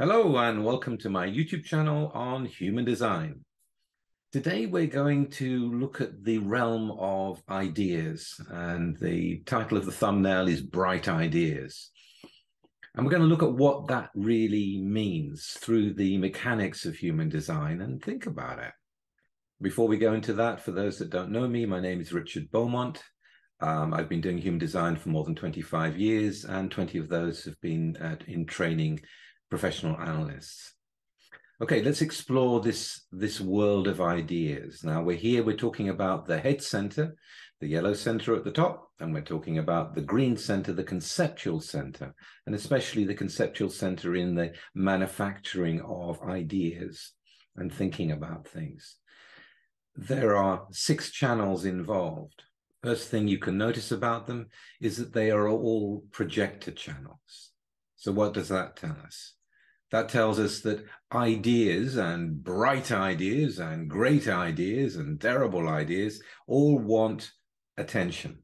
Hello and welcome to my YouTube channel on human design. Today we're going to look at the realm of ideas, and the title of the thumbnail is Bright Ideas. And we're going to look at what that really means through the mechanics of human design and think about it. Before we go into that, for those that don't know me, my name is Richard Beaumont. I've been doing human design for more than 25 years, and 20 of those have been in training professional analysts. Okay, let's explore this world of ideas. Now we're talking about the head center, the yellow center at the top, and we're talking about the green center, the conceptual center, and especially the conceptual center in the manufacturing of ideas and thinking about things. There are 6 channels involved. First thing you can notice about them is that they are all projector channels. So what does that tell us? That tells us that ideas and bright ideas and great ideas and terrible ideas all want attention.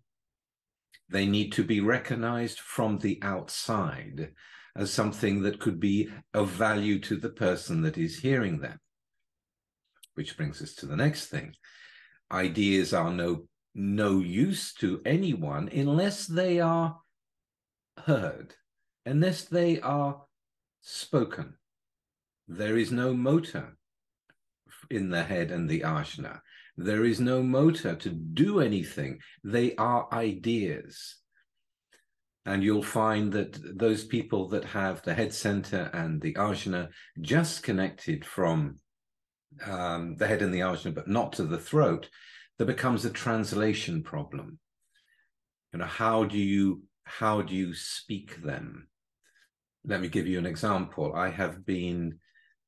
They need to be recognized from the outside as something that could be of value to the person that is hearing them. Which brings us to the next thing. Ideas are no use to anyone unless they are heard, unless they are spoken. There is no motor in the head and the ajna. There is no motor to do anything. They are ideas. And you'll find that those people that have the head center and the ajna just connected from the head and the ajna, but not to the throat, there becomes a translation problem. You know, how do you speak them? Let me give you an example. I have been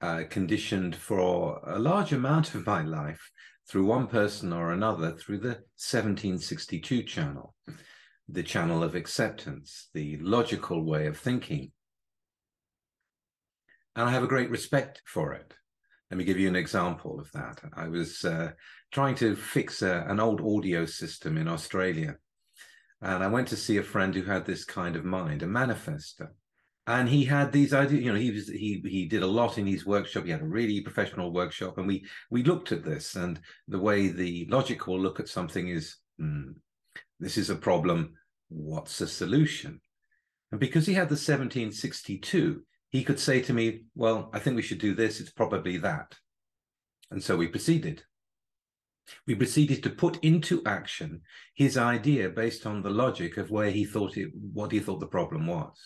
conditioned for a large amount of my life through one person or another through the 1762 channel, the channel of acceptance, the logical way of thinking. And I have a great respect for it. Let me give you an example of that. I was trying to fix an old audio system in Australia. And I went to see a friend who had this kind of mind, a manifester. And he had these ideas, you know, he did a lot in his workshop. He had a really professional workshop. And we looked at this, and the way the logic will look at something is, this is a problem. What's the solution? And because he had the 1762, he could say to me, well, I think we should do this. It's probably that. And so we proceeded. We proceeded to put into action his idea based on the logic of where he thought what he thought the problem was.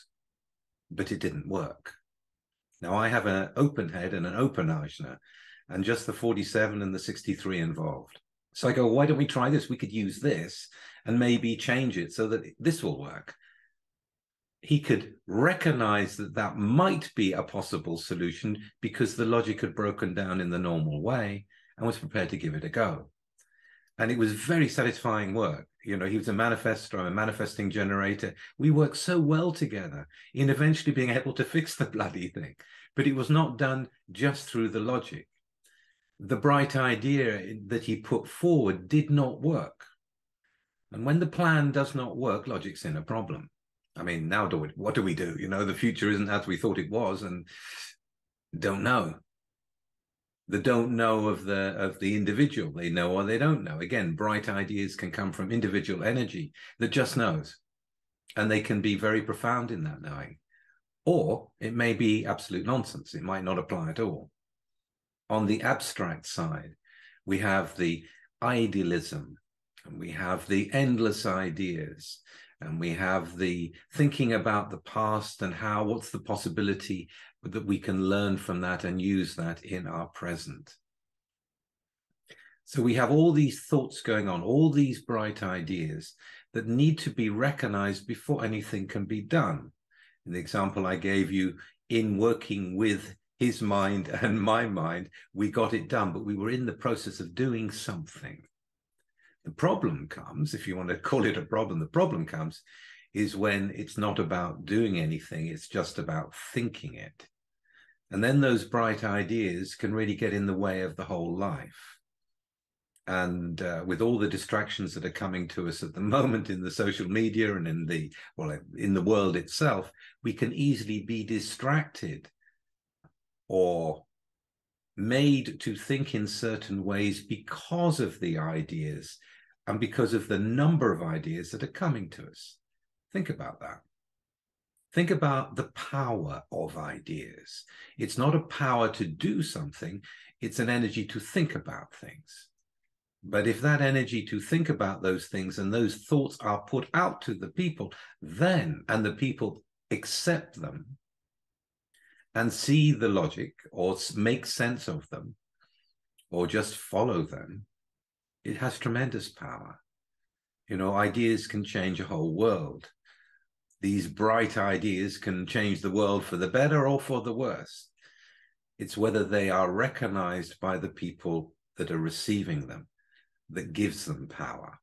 But it didn't work. Now I have an open head and an open ajna, and just the 47 and the 63 involved. So I go, why don't we try this? We could use this and maybe change it so that this will work. He could recognize that that might be a possible solution because the logic had broken down in the normal way and was prepared to give it a go. And it was very satisfying work. You know, he was a manifestor, I'm a manifesting generator. We worked so well together in eventually being able to fix the bloody thing. But it was not done just through the logic. The bright idea that he put forward did not work. And when the plan does not work, logic's in a problem. I mean, now what do we do? You know, the future isn't as we thought it was, and don't know. The don't know of the individual. They know or they don't know. Again, bright ideas can come from individual energy that just knows, and they can be very profound in that knowing. Or it may be absolute nonsense. It might not apply at all. On the abstract side, we have the idealism, and we have the endless ideas, and we have the thinking about the past and what's the possibility that we can learn from that and use that in our present. So we have all these thoughts going on, all these bright ideas that need to be recognized before anything can be done. In the example I gave you, in working with his mind and my mind, we got it done, but we were in the process of doing something. The problem comes, if you want to call it a problem, the problem comes is when it's not about doing anything, it's just about thinking it. And then those bright ideas can really get in the way of the whole life. And with all the distractions that are coming to us at the moment in the social media and in the world itself, we can easily be distracted or made to think in certain ways because of the ideas and because of the number of ideas that are coming to us. Think about that. Think about the power of ideas. It's not a power to do something, it's an energy to think about things. But if that energy to think about those things and those thoughts are put out to the people, then, and the people accept them and see the logic or make sense of them or just follow them, it has tremendous power. You know, ideas can change a whole world. These bright ideas can change the world for the better or for the worse. It's whether they are recognized by the people that are receiving them that gives them power.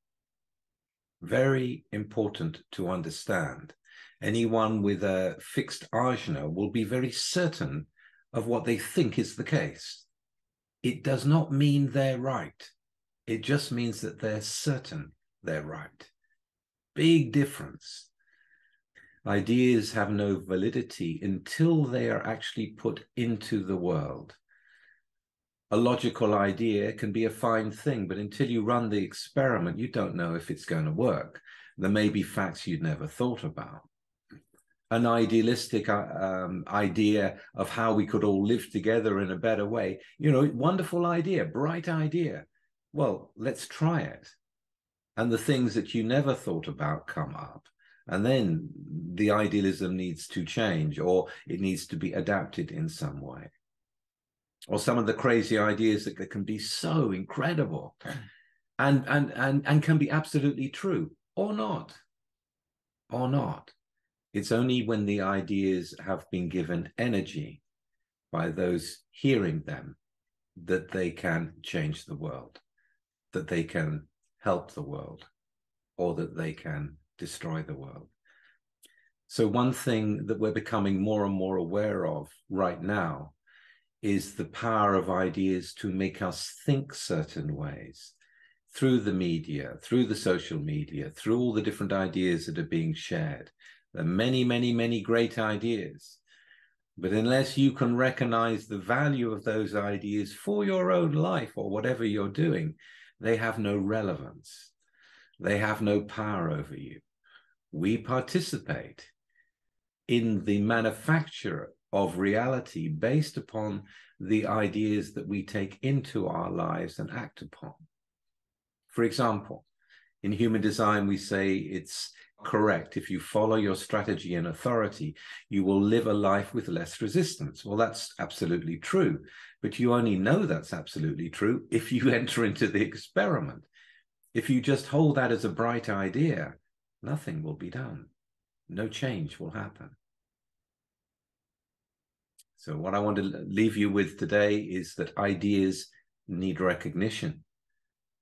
Very important to understand. Anyone with a fixed ajna will be very certain of what they think is the case. It does not mean they're right. It just means that they're certain they're right. Big difference. Ideas have no validity until they are actually put into the world. A logical idea can be a fine thing, but until you run the experiment, you don't know if it's going to work. There may be facts you'd never thought about. An idealistic idea of how we could all live together in a better way, you know, wonderful idea, bright idea. Well, let's try it. And the things that you never thought about come up. And then the idealism needs to change, or it needs to be adapted in some way. Or some of the crazy ideas that can be so incredible and can be absolutely true, or not. It's only when the ideas have been given energy by those hearing them that they can change the world, that they can help the world, or that they can destroy the world. So one thing that we're becoming more and more aware of right now is the power of ideas to make us think certain ways through the media, through the social media, through all the different ideas that are being shared. There are many, many, many great ideas. But unless you can recognize the value of those ideas for your own life or whatever you're doing, they have no relevance. They have no power over you. We participate in the manufacture of reality based upon the ideas that we take into our lives and act upon. For example, in human design, we say it's correct. If you follow your strategy and authority, you will live a life with less resistance. Well, that's absolutely true, but you only know that's absolutely true if you enter into the experiment. If you just hold that as a bright idea, nothing will be done. No change will happen. So what I want to leave you with today is that ideas need recognition.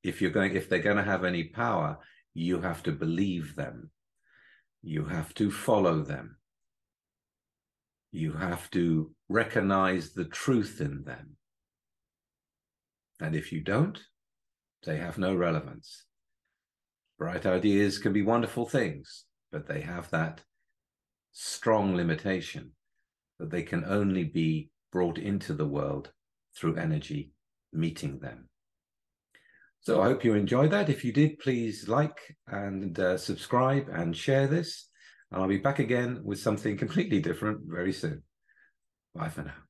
If they're going to have any power, you have to believe them. You have to follow them. You have to recognize the truth in them. And if you don't, they have no relevance. Bright ideas can be wonderful things, but they have that strong limitation that they can only be brought into the world through energy meeting them. So I hope you enjoyed that. If you did, please like and subscribe and share this. And I'll be back again with something completely different very soon. Bye for now.